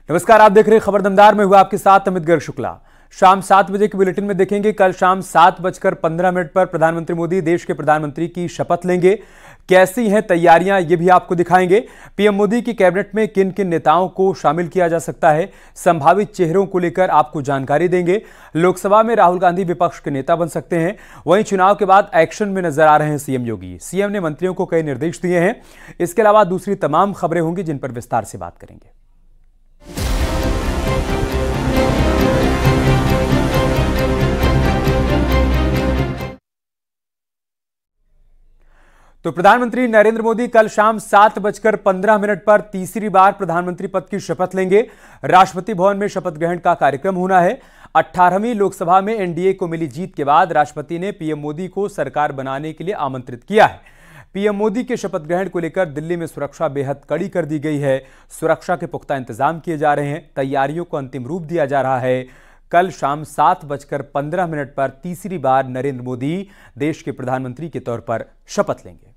नमस्कार, आप देख रहे हैं खबर दमदार में। हुआ आपके साथ अमित गर्ग शुक्ला। शाम 7 बजे के बुलेटिन में देखेंगे कल शाम 7:15 पर प्रधानमंत्री मोदी देश के प्रधानमंत्री की शपथ लेंगे। कैसी हैं तैयारियां, ये भी आपको दिखाएंगे। पीएम मोदी की कैबिनेट में किन किन नेताओं को शामिल किया जा सकता है, संभावित चेहरों को लेकर आपको जानकारी देंगे। लोकसभा में राहुल गांधी विपक्ष के नेता बन सकते हैं। वहीं चुनाव के बाद एक्शन में नजर आ रहे हैं सीएम योगी। सीएम ने मंत्रियों को कई निर्देश दिए हैं। इसके अलावा दूसरी तमाम खबरें होंगी जिन पर विस्तार से बात करेंगे। तो प्रधानमंत्री नरेंद्र मोदी कल शाम 7:15 पर तीसरी बार प्रधानमंत्री पद की शपथ लेंगे। राष्ट्रपति भवन में शपथ ग्रहण का कार्यक्रम होना है। 18वीं लोकसभा में एनडीए को मिली जीत के बाद राष्ट्रपति ने पीएम मोदी को सरकार बनाने के लिए आमंत्रित किया है। पीएम मोदी के शपथ ग्रहण को लेकर दिल्ली में सुरक्षा बेहद कड़ी कर दी गई है। सुरक्षा के पुख्ता इंतजाम किए जा रहे हैं। तैयारियों को अंतिम रूप दिया जा रहा है। कल शाम 7:15 पर तीसरी बार नरेंद्र मोदी देश के प्रधानमंत्री के तौर पर शपथ लेंगे।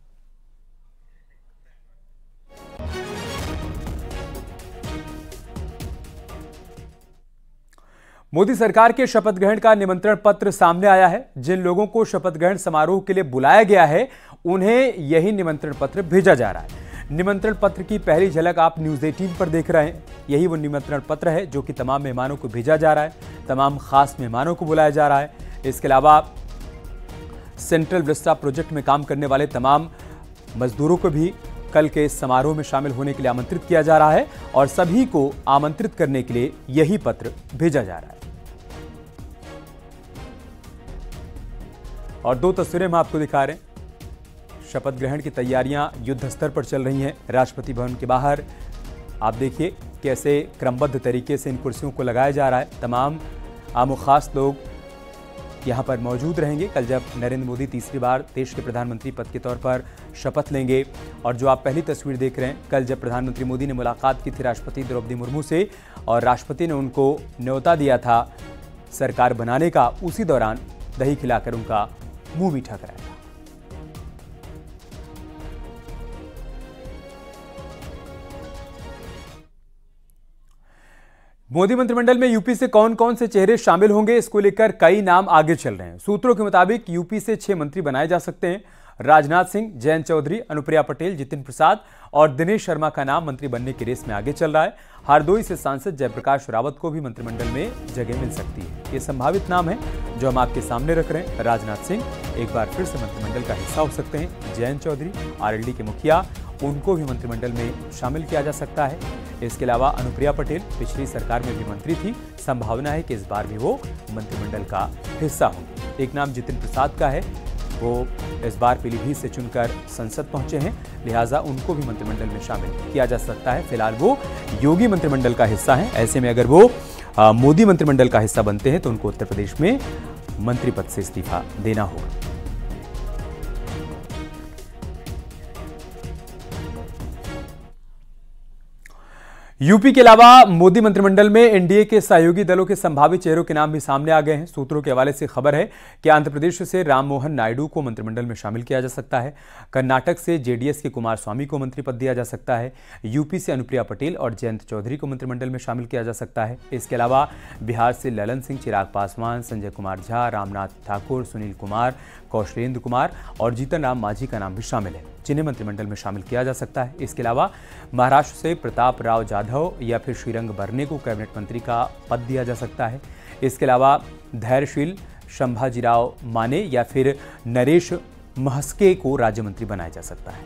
मोदी सरकार के शपथ ग्रहण का निमंत्रण पत्र सामने आया है। जिन लोगों को शपथ ग्रहण समारोह के लिए बुलाया गया है, उन्हें यही निमंत्रण पत्र भेजा जा रहा है। निमंत्रण पत्र की पहली झलक आप न्यूज़ 18 पर देख रहे हैं। यही वो निमंत्रण पत्र है जो कि तमाम मेहमानों को भेजा जा रहा है। तमाम खास मेहमानों को बुलाया जा रहा है। इसके अलावा सेंट्रल विस्टा प्रोजेक्ट में काम करने वाले तमाम मजदूरों को भी कल के इस समारोह में शामिल होने के लिए आमंत्रित किया जा रहा है और सभी को आमंत्रित करने के लिए यही पत्र भेजा जा रहा है। और दो तस्वीरें हम आपको दिखा रहे हैं। शपथ ग्रहण की तैयारियां युद्ध स्तर पर चल रही हैं। राष्ट्रपति भवन के बाहर आप देखिए कैसे क्रमबद्ध तरीके से इन कुर्सियों को लगाया जा रहा है। तमाम आम और खास लोग यहां पर मौजूद रहेंगे कल जब नरेंद्र मोदी तीसरी बार देश के प्रधानमंत्री पद के तौर पर शपथ लेंगे। और जो आप पहली तस्वीर देख रहे हैं, कल जब प्रधानमंत्री मोदी ने मुलाकात की थी राष्ट्रपति द्रौपदी मुर्मू से और राष्ट्रपति ने उनको न्योता दिया था सरकार बनाने का, उसी दौरान दही खिलाकर उनका मुंह मीठा कराया था। मोदी मंत्रिमंडल में यूपी से कौन कौन से चेहरे शामिल होंगे, इसको लेकर कई नाम आगे चल रहे हैं। सूत्रों के मुताबिक यूपी से 6 मंत्री बनाए जा सकते हैं। राजनाथ सिंह, जयंत चौधरी, अनुप्रिया पटेल, जितिन प्रसाद और दिनेश शर्मा का नाम मंत्री बनने की रेस में आगे चल रहा है। हरदोई से सांसद जयप्रकाश रावत को भी मंत्रिमंडल में जगह मिल सकती है। ये संभावित नाम है जो हम आपके सामने रख रहे हैं। राजनाथ सिंह एक बार फिर से मंत्रिमंडल का हिस्सा हो सकते हैं। जयंत चौधरी आरएलडी के मुखिया, उनको भी मंत्रिमंडल में शामिल किया जा सकता है। इसके अलावा अनुप्रिया पटेल पिछली सरकार में भी मंत्री थी। संभावना है कि इस बार भी वो मंत्रिमंडल का हिस्सा होंगे। एक नाम जितिन प्रसाद का है, वो इस बार पीलीभीत से चुनकर संसद पहुंचे हैं, लिहाजा उनको भी मंत्रिमंडल में शामिल किया जा सकता है। फिलहाल वो योगी मंत्रिमंडल का हिस्सा हैं। ऐसे में अगर वो मोदी मंत्रिमंडल का हिस्सा बनते हैं तो उनको उत्तर प्रदेश में मंत्री पद से इस्तीफा देना होगा। यूपी के अलावा मोदी मंत्रिमंडल में एनडीए के सहयोगी दलों के संभावित चेहरों के नाम भी सामने आ गए हैं। सूत्रों के हवाले से खबर है कि आंध्र प्रदेश से राम मोहन नायडू को मंत्रिमंडल में शामिल किया जा सकता है। कर्नाटक से जेडीएस के कुमार स्वामी को मंत्री पद दिया जा सकता है। यूपी से अनुप्रिया पटेल और जयंत चौधरी को मंत्रिमंडल में शामिल किया जा सकता है। इसके अलावा बिहार से ललन सिंह, चिराग पासवान, संजय कुमार झा, रामनाथ ठाकुर, सुनील कुमार, कौशलेंद्र कुमार और जीतन राम मांझी का नाम भी शामिल है, जिन्हें मंत्रिमंडल में शामिल किया जा सकता है। इसके अलावा महाराष्ट्र से प्रताप राव जाधव या फिर श्रीरंग बरने को कैबिनेट मंत्री का पद दिया जा सकता है। इसके अलावा धैर्यशील संभाजीराव माने या फिर नरेश महस्के को राज्य मंत्री बनाया जा सकता है।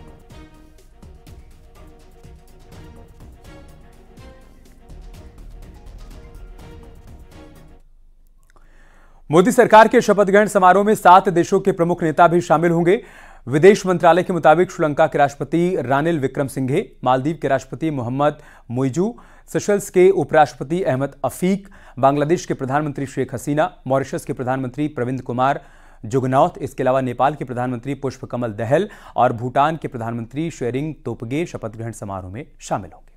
मोदी सरकार के शपथ ग्रहण समारोह में 7 देशों के प्रमुख नेता भी शामिल होंगे। विदेश मंत्रालय के मुताबिक श्रीलंका के राष्ट्रपति रानिल विक्रमसिंघे, मालदीव के राष्ट्रपति मोहम्मद मुइजू, सेशल्स के उपराष्ट्रपति अहमद अफीक, बांग्लादेश के प्रधानमंत्री शेख हसीना, मॉरिशस के प्रधानमंत्री प्रविंद कुमार जुगनौथ, इसके अलावा नेपाल के प्रधानमंत्री पुष्पकमल दहल और भूटान के प्रधानमंत्री शेरिंग तोपगे शपथ ग्रहण समारोह में शामिल होंगे।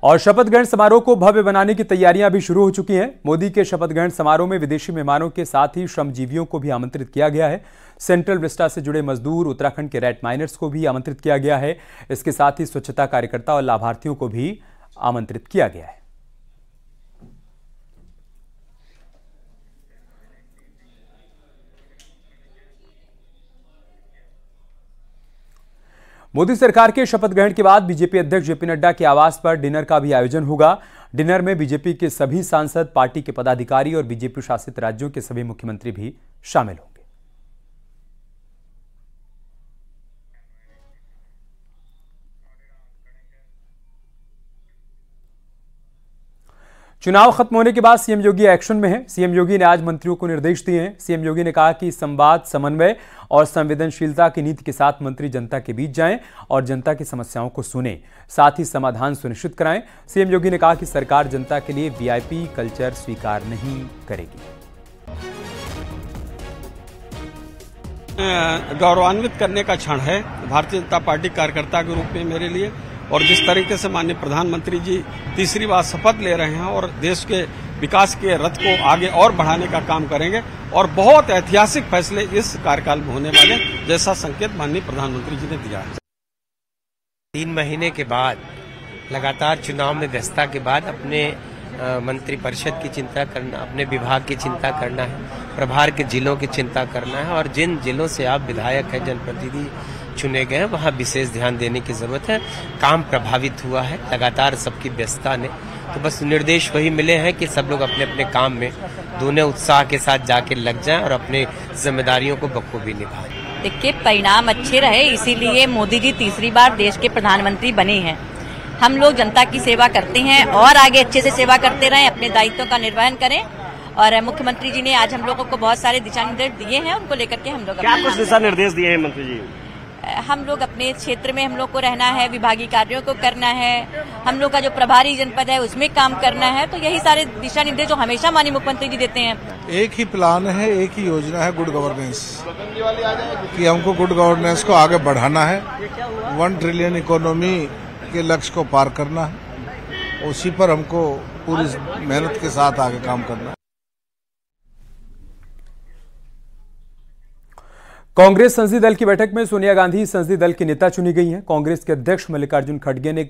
और शपथ ग्रहण समारोह को भव्य बनाने की तैयारियां भी शुरू हो चुकी हैं। मोदी के शपथ ग्रहण समारोह में विदेशी मेहमानों के साथ ही श्रमजीवियों को भी आमंत्रित किया गया है। सेंट्रल विस्टा से जुड़े मजदूर, उत्तराखंड के रेट माइनर्स को भी आमंत्रित किया गया है। इसके साथ ही स्वच्छता कार्यकर्ता और लाभार्थियों को भी आमंत्रित किया गया है। मोदी सरकार के शपथ ग्रहण के बाद बीजेपी अध्यक्ष जेपी नड्डा के आवास पर डिनर का भी आयोजन होगा। डिनर में बीजेपी के सभी सांसद, पार्टी के पदाधिकारी और बीजेपी शासित राज्यों के सभी मुख्यमंत्री भी शामिल होंगे। चुनाव खत्म होने के बाद सीएम योगी एक्शन में हैं। सीएम योगी ने आज मंत्रियों को निर्देश दिए हैं। सीएम योगी ने कहा कि संवाद, समन्वय और संवेदनशीलता की नीति के साथ मंत्री जनता के बीच जाएं और जनता की समस्याओं को सुनें, साथ ही समाधान सुनिश्चित कराएं। सीएम योगी ने कहा कि सरकार जनता के लिए वीआईपी कल्चर स्वीकार नहीं करेगी। गौरवान्वित करने का क्षण है भारतीय जनता पार्टी कार्यकर्ता के रूप में मेरे लिए, और जिस तरीके से माननीय प्रधानमंत्री जी तीसरी बार शपथ ले रहे हैं और देश के विकास के रथ को आगे और बढ़ाने का काम करेंगे, और बहुत ऐतिहासिक फैसले इस कार्यकाल में होने वाले, जैसा संकेत माननीय प्रधानमंत्री जी ने दिया है। 3 महीने के बाद लगातार चुनाव में व्यस्तता के बाद अपने मंत्रिपरिषद की चिंता करना, अपने विभाग की चिंता करना है, प्रभार के जिलों की चिंता करना है, और जिन जिलों से आप विधायक हैं, जनप्रतिनिधि चुने गए हैं, वहाँ विशेष ध्यान देने की जरूरत है। काम प्रभावित हुआ है लगातार सबकी व्यस्तता ने, तो बस निर्देश वही मिले हैं कि सब लोग अपने अपने काम में दोनों उत्साह के साथ जाके लग जाएं और अपने जिम्मेदारियों को बखूबी निभाएं। देखिए, परिणाम अच्छे रहे, इसीलिए मोदी जी तीसरी बार देश के प्रधानमंत्री बने हैं। हम लोग जनता की सेवा करते हैं और आगे अच्छे से सेवा करते रहें, अपने दायित्वों का निर्वहन करें। और मुख्यमंत्री जी ने आज हम लोगों को बहुत सारे दिशा निर्देश दिए हैं, उनको लेकर के हम लोग क्या कुछ दिशा निर्देश दिए हैं मंत्री जी? हम लोग अपने क्षेत्र में हम लोग को रहना है, विभागीय कार्यों को करना है, हम लोग का जो प्रभारी जनपद है उसमें काम करना है, तो यही सारे दिशा निर्देश जो हमेशा माननीय मुख्यमंत्री जी देते हैं। एक ही प्लान है, एक ही योजना है, गुड गवर्नेंस, कि हमको गुड गवर्नेंस को आगे बढ़ाना है, 1 ट्रिलियन इकोनॉमी के लक्ष्य को पार करना है। उसी पर हमको पूरी मेहनत के साथ आगे काम करना है। कांग्रेस संसदीय दल की बैठक में सोनिया गांधी संसदीय दल की नेता चुनी गई हैं। कांग्रेस के अध्यक्ष मल्लिकार्जुन खड़गे ने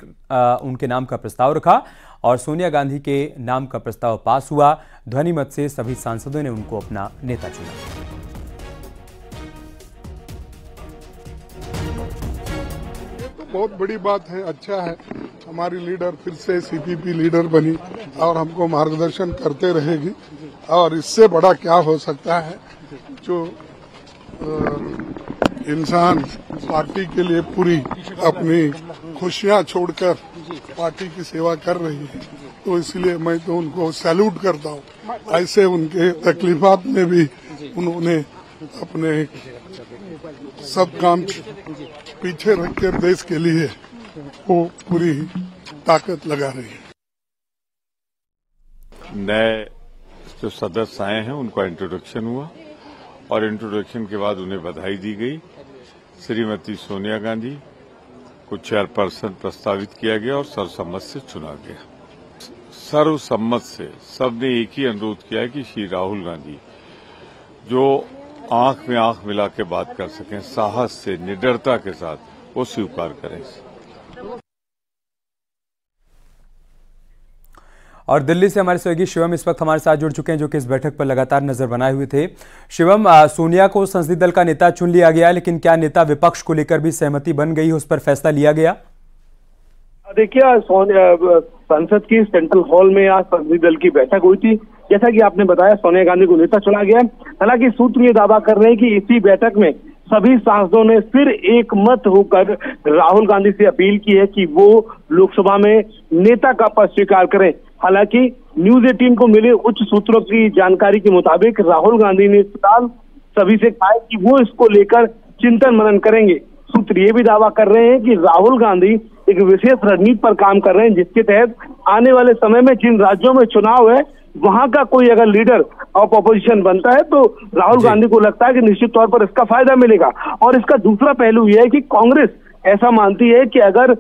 उनके नाम का प्रस्ताव रखा और सोनिया गांधी के नाम का प्रस्ताव पास हुआ। ध्वनि मत से सभी सांसदों ने उनको अपना नेता चुना। ये तो बहुत बड़ी बात है, अच्छा है। हमारी लीडर फिर से सीपीपी लीडर बनी और हमको मार्गदर्शन करते रहेगी, और इससे बड़ा क्या हो सकता है। जो इंसान पार्टी के लिए पूरी अपनी खुशियां छोड़कर पार्टी की सेवा कर रही है, तो इसलिए मैं तो उनको सैल्यूट करता हूँ। ऐसे उनके तकलीफात में भी उन्होंने अपने सब काम पीछे रखकर देश के लिए वो पूरी ताकत लगा रही है। नए जो सदस्य आए हैं उनका इंट्रोडक्शन हुआ, और इंट्रोडक्शन के बाद उन्हें बधाई दी गई। श्रीमती सोनिया गांधी को चेयरपर्सन प्रस्तावित किया गया और सर्वसम्मत से चुना गया। सर्वसम्मत से सबने एक ही अनुरोध किया है कि श्री राहुल गांधी जो आंख में आंख मिला के बात कर सकें, साहस से, निडरता के साथ, वो स्वीकार करें। और दिल्ली से हमारे सहयोगी शिवम इस वक्त हमारे साथ जुड़ चुके हैं, जो कि इस बैठक पर लगातार नजर बनाए हुए थे। शिवम, सोनिया को संसदीय दल का नेता चुन लिया गया, लेकिन क्या नेता विपक्ष को लेकर भी सहमति बन गई, उस पर फैसला लिया गया? देखिए, संसद की सेंट्रल हॉल में आज संसदीय दल की बैठक हुई थी। जैसा कि आपने बताया, सोनिया गांधी को नेता चुना गया। हालांकि सूत्र ये दावा कर रहे हैं कि इसी बैठक में सभी सांसदों ने फिर एक मत होकर राहुल गांधी से अपील की है कि वो लोकसभा में नेता का पद स्वीकार करें। हालांकि न्यूज 18 को मिले उच्च सूत्रों की जानकारी के मुताबिक राहुल गांधी ने फिलहाल सभी से कहा कि वो इसको लेकर चिंतन मनन करेंगे। सूत्र ये भी दावा कर रहे हैं कि राहुल गांधी एक विशेष रणनीति पर काम कर रहे हैं, जिसके तहत आने वाले समय में जिन राज्यों में चुनाव है वहां का कोई अगर लीडर ऑफ अपोजिशन बनता है तो राहुल गांधी को लगता है कि निश्चित तौर पर इसका फायदा मिलेगा। और इसका दूसरा पहलू यह है कि कांग्रेस ऐसा मानती है कि अगर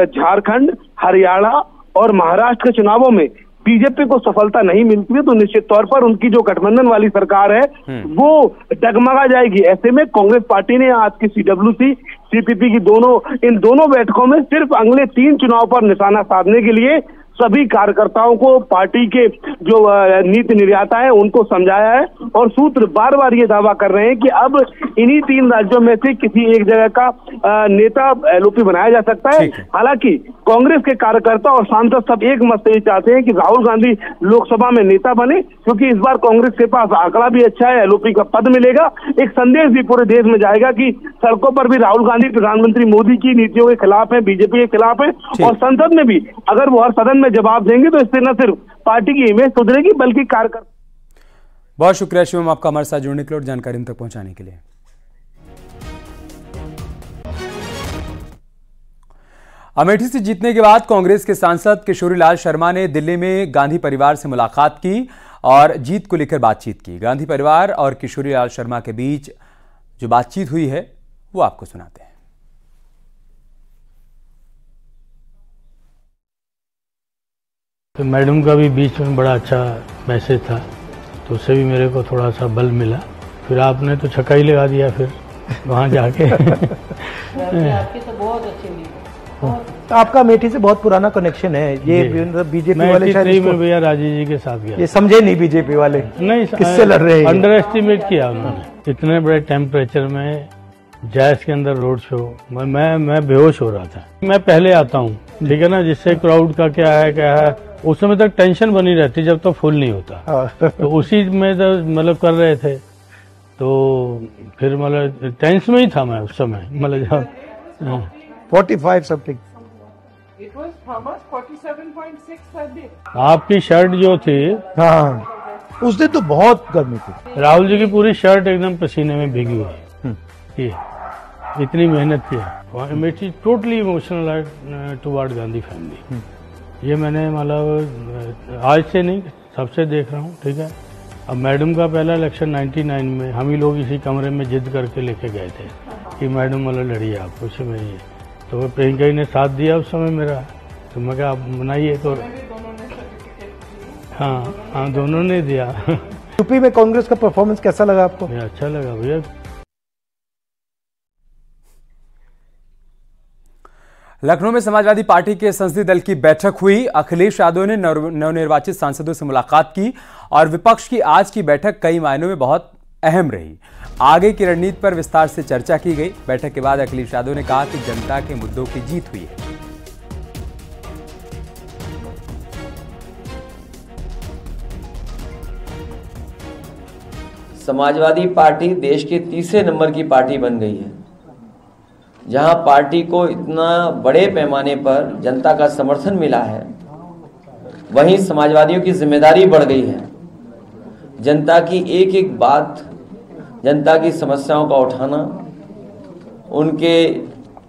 झारखंड, हरियाणा और महाराष्ट्र के चुनावों में बीजेपी को सफलता नहीं मिलती है तो निश्चित तौर पर उनकी जो गठबंधन वाली सरकार है वो डगमगा जाएगी। ऐसे में कांग्रेस पार्टी ने आज की CWC CPP की इन दोनों बैठकों में सिर्फ अगले 3 चुनाव पर निशाना साधने के लिए सभी कार्यकर्ताओं को पार्टी के जो नीति निर्माता है उनको समझाया है और सूत्र बार बार ये दावा कर रहे हैं कि अब इन्हीं 3 राज्यों में से किसी एक जगह का नेता LOP बनाया जा सकता है। हालांकि कांग्रेस के कार्यकर्ता और सांसद सब एक मत से चाहते हैं कि राहुल गांधी लोकसभा में नेता बने, क्योंकि इस बार कांग्रेस के पास आंकड़ा भी अच्छा है, LOP का पद मिलेगा। एक संदेश भी पूरे देश में जाएगा कि सड़कों पर भी राहुल गांधी प्रधानमंत्री मोदी की नीतियों के खिलाफ है, बीजेपी के खिलाफ है, और संसद में भी अगर वो हर सदन में जवाब देंगे तो इससे न सिर्फ पार्टी की इमेज सुधरेगी बल्कि कार्यकर्ता। बहुत शुक्रिया शिवम आपका हमारे साथ जुड़ने के लिए और जानकारी हम तक पहुंचाने के लिए। अमेठी से जीतने के बाद कांग्रेस के सांसद किशोरीलाल शर्मा ने दिल्ली में गांधी परिवार से मुलाकात की और जीत को लेकर बातचीत की। गांधी परिवार और किशोरीलाल शर्मा के बीच जो बातचीत हुई है वो आपको सुनाते हैं। तो मैडम का भी बीच में बड़ा अच्छा मैसेज था तो उससे भी मेरे को थोड़ा सा बल मिला। फिर आपने तो छक्का ही लगा दिया फिर वहाँ जाके। आपकी तो बहुत अच्छी नीति। आपका अमेठी से बहुत पुराना कनेक्शन है। ये बीजेपी वाले शायद में भैया राजीव जी के साथ गया। ये समझे नहीं बीजेपी वाले नहीं किससे लड़ रहे हैं। अंडर एस्टिमेट किया उन्होंने। इतने बड़े टेम्परेचर में जैस के अंदर रोड शो मैं बेहोश हो रहा था। मैं पहले आता हूँ ठीक है ना, जिससे क्राउड का क्या है उस समय तक टेंशन बनी रहती जब तक फुल नहीं होता। तो उसी में तो मतलब कर रहे थे तो फिर मतलब टेंस में ही था मैं उस समय। मतलब जब 45 समथिंग आपकी शर्ट जो थी हाँ उस दिन तो बहुत गर्मी थी। राहुल जी की पूरी शर्ट एकदम पसीने में भीगी हुई। इतनी मेहनत की। Totally emotional toward Gandhi family. ये मैंने मतलब आज से नहीं सबसे देख रहा हूँ ठीक है। अब मैडम का पहला इलेक्शन 99 में हम ही लोग इसी कमरे में जिद करके लेके गए थे कि मैडम मतलब लड़िए आप कुछ में ये, तो प्रियंका ने साथ दिया उस समय मेरा। तो मैं क्या आप बनाइए तो हाँ दोनों ने दिया। यूपी में कांग्रेस का परफॉर्मेंस कैसा लगा आपको? अच्छा लगा भैया। लखनऊ में समाजवादी पार्टी के संसदीय दल की बैठक हुई। अखिलेश यादव ने नवनिर्वाचित सांसदों से मुलाकात की और विपक्ष की आज की बैठक कई मायनों में बहुत अहम रही। आगे की रणनीति पर विस्तार से चर्चा की गई। बैठक के बाद अखिलेश यादव ने कहा कि जनता के मुद्दों की जीत हुई है। समाजवादी पार्टी देश के तीसरे नंबर की पार्टी बन गई है, जहां पार्टी को इतना बड़े पैमाने पर जनता का समर्थन मिला है। वहीं समाजवादियों की जिम्मेदारी बढ़ गई है। जनता की एक एक बात, जनता की समस्याओं का उठाना, उनके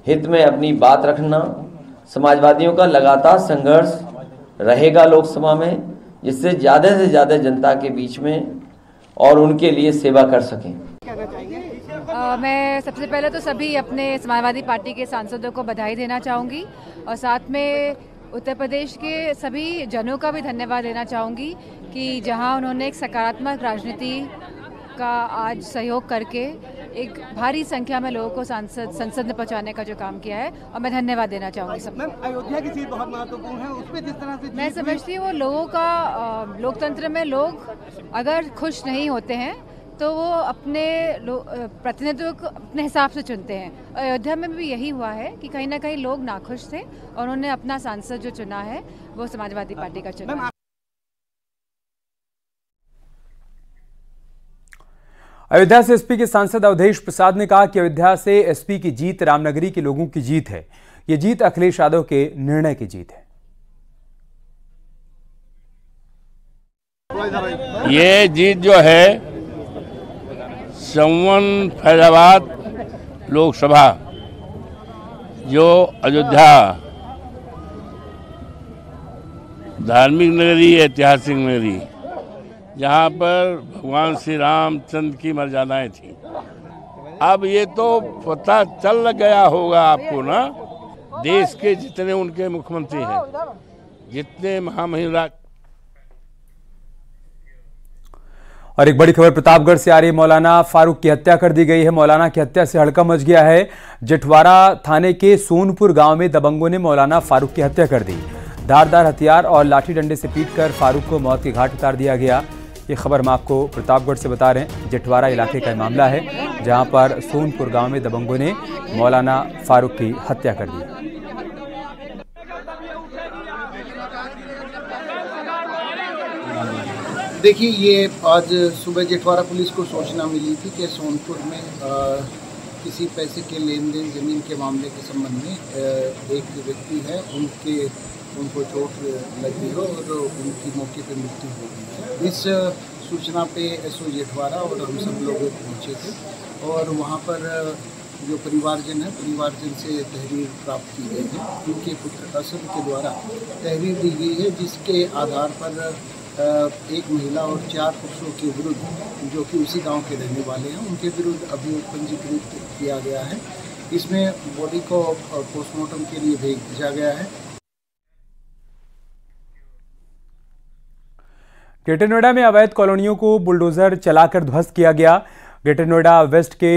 हित में अपनी बात रखना। समाजवादियों का लगातार संघर्ष रहेगा लोकसभा में, जिससे ज़्यादा से ज़्यादा जनता के बीच में और उनके लिए सेवा कर सकें। मैं सबसे पहले तो सभी अपने समाजवादी पार्टी के सांसदों को बधाई देना चाहूँगी और साथ में उत्तर प्रदेश के सभी जनों का भी धन्यवाद देना चाहूँगी कि जहां उन्होंने एक सकारात्मक राजनीति का आज सहयोग करके एक भारी संख्या में लोगों को संसद में पहुंचाने का जो काम किया है, और मैं धन्यवाद देना चाहूँगी सब। अयोध्या की सीट बहुत महत्वपूर्ण है, उसमें जिस तरह से मैं समझती हूँ वो लोगों का लोकतंत्र में लोग अगर खुश नहीं होते हैं तो वो अपने प्रतिनिधित्व को अपने हिसाब से चुनते हैं। अयोध्या में भी यही हुआ है कि कहीं ना कहीं लोग नाखुश थे और उन्होंने अपना सांसद जो चुना है वो समाजवादी पार्टी का चुना। अयोध्या से एसपी के सांसद अवधेश प्रसाद ने कहा कि अयोध्या से एसपी की जीत रामनगरी के लोगों की जीत है। ये जीत अखिलेश यादव के निर्णय की जीत है। ये जीत जो है संवन फैजाबाद लोकसभा, जो अयोध्या धार्मिक नगरी, ऐतिहासिक नगरी, जहाँ पर भगवान श्री रामचंद्र की मर्यादाएं थी, अब ये तो पता चल गया होगा आपको ना, देश के जितने उनके मुख्यमंत्री हैं जितने महामहिम। और एक बड़ी खबर प्रतापगढ़ से आ रही है। मौलाना फारूक की हत्या कर दी गई है। मौलाना की हत्या से हड़कंप मच गया है। जेठवाड़ा थाने के सोनपुर गांव में दबंगों ने मौलाना फारूक की हत्या कर दी। धारदार हथियार और लाठी डंडे से पीटकर फारूक को मौत के घाट उतार दिया गया। ये खबर हम आपको प्रतापगढ़ से बता रहे हैं। जेठवाड़ा इलाके का मामला है, जहां पर सोनपुर गांव में दबंगों ने मौलाना फारूक की हत्या कर दी। देखिए, ये आज सुबह जेठवाड़ा पुलिस को सूचना मिली थी कि सोनपुर में किसी पैसे के लेन देन ज़मीन के मामले के संबंध में एक व्यक्ति है, उनको चोट लगी हो और उनकी मौके पर मृत्यु हो गई। इस सूचना पे एसओ जेठवाड़ा और हम सब लोग पहुँचे थे और वहाँ पर जो परिवारजन है, परिवारजन से तहरीर प्राप्त की गई है। उनके पुत्र असद के द्वारा तहरीर दी गई है, जिसके आधार पर एक महिला और 4 पुरुषों के विरुद्ध, जो कि उसी गांव के रहने वाले हैं, उनके विरुद्ध अभियोग पंजीकृत किया गया है। इसमें बॉडी को पोस्टमार्टम के लिए भेजा गया है। ग्रेटर नोएडा में अवैध कॉलोनियों को बुलडोजर चलाकर ध्वस्त किया गया। ग्रेटर नोएडा वेस्ट के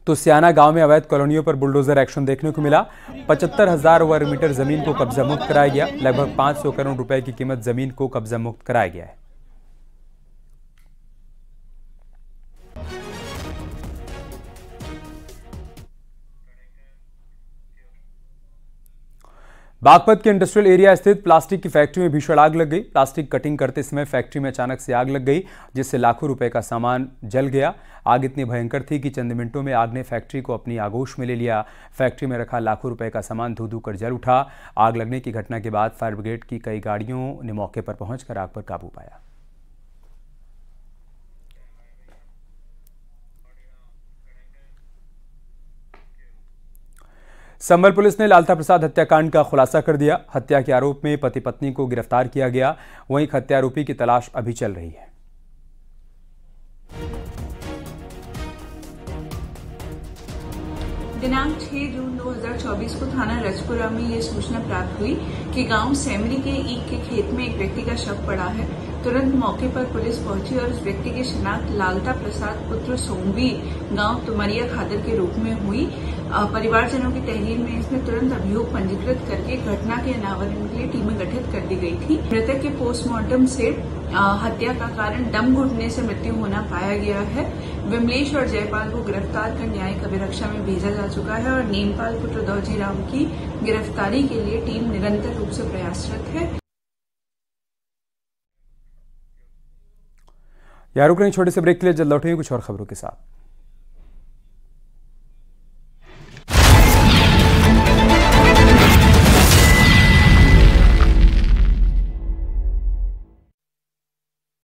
तुसियाना गांव में अवैध कॉलोनियों पर बुलडोजर एक्शन देखने को मिला। 75,000 वर्ग मीटर जमीन को कब्जा मुक्त कराया गया। लगभग 500 करोड़ रुपए की कीमत जमीन को कब्जा मुक्त कराया गया है। बागपत के इंडस्ट्रियल एरिया स्थित प्लास्टिक की फैक्ट्री में भीषण आग लग गई। प्लास्टिक कटिंग करते समय फैक्ट्री में अचानक से आग लग गई, जिससे लाखों रुपए का सामान जल गया। आग इतनी भयंकर थी कि चंद मिनटों में आग ने फैक्ट्री को अपनी आगोश में ले लिया। फैक्ट्री में रखा लाखों रुपए का सामान धू धू कर जल उठा। आग लगने की घटना के बाद फायर ब्रिगेड की कई गाड़ियों ने मौके पर पहुंचकर आग पर काबू पाया। संभल पुलिस ने लालता प्रसाद हत्याकांड का खुलासा कर दिया। हत्या के आरोप में पति पत्नी को गिरफ्तार किया गया। वहीं हत्यारोपी की तलाश अभी चल रही है। दिनांक 6 जून 2024 को थाना रजपुरा में ये सूचना प्राप्त हुई कि गांव सेमरी के ईख के खेत में एक व्यक्ति का शव पड़ा है। तुरंत मौके पर पुलिस पहुंची और उस व्यक्ति की शिनाख्त लालता प्रसाद पुत्र सोमवीर गांव तुमरिया खादर के रूप में हुई। परिवारजनों की तहरीर में इसमें तुरंत अभियोग पंजीकृत करके घटना के अनावरण के लिए टीमें गठित कर दी गई थी। मृतक के पोस्टमार्टम से हत्या का कारण दम घुटने से मृत्यु होना पाया गया है। विमलेश और जयपाल को गिरफ्तार कर न्यायिक अभिरक्षा में भेजा जा चुका है और नेमपाल पुत्र दौजी राम की गिरफ्तारी के लिए टीम निरंतर रूप से प्रयासरत है। रुक रहे छोटे से ब्रेक के लिए, जल्द लौटेंगे कुछ और खबरों के साथ।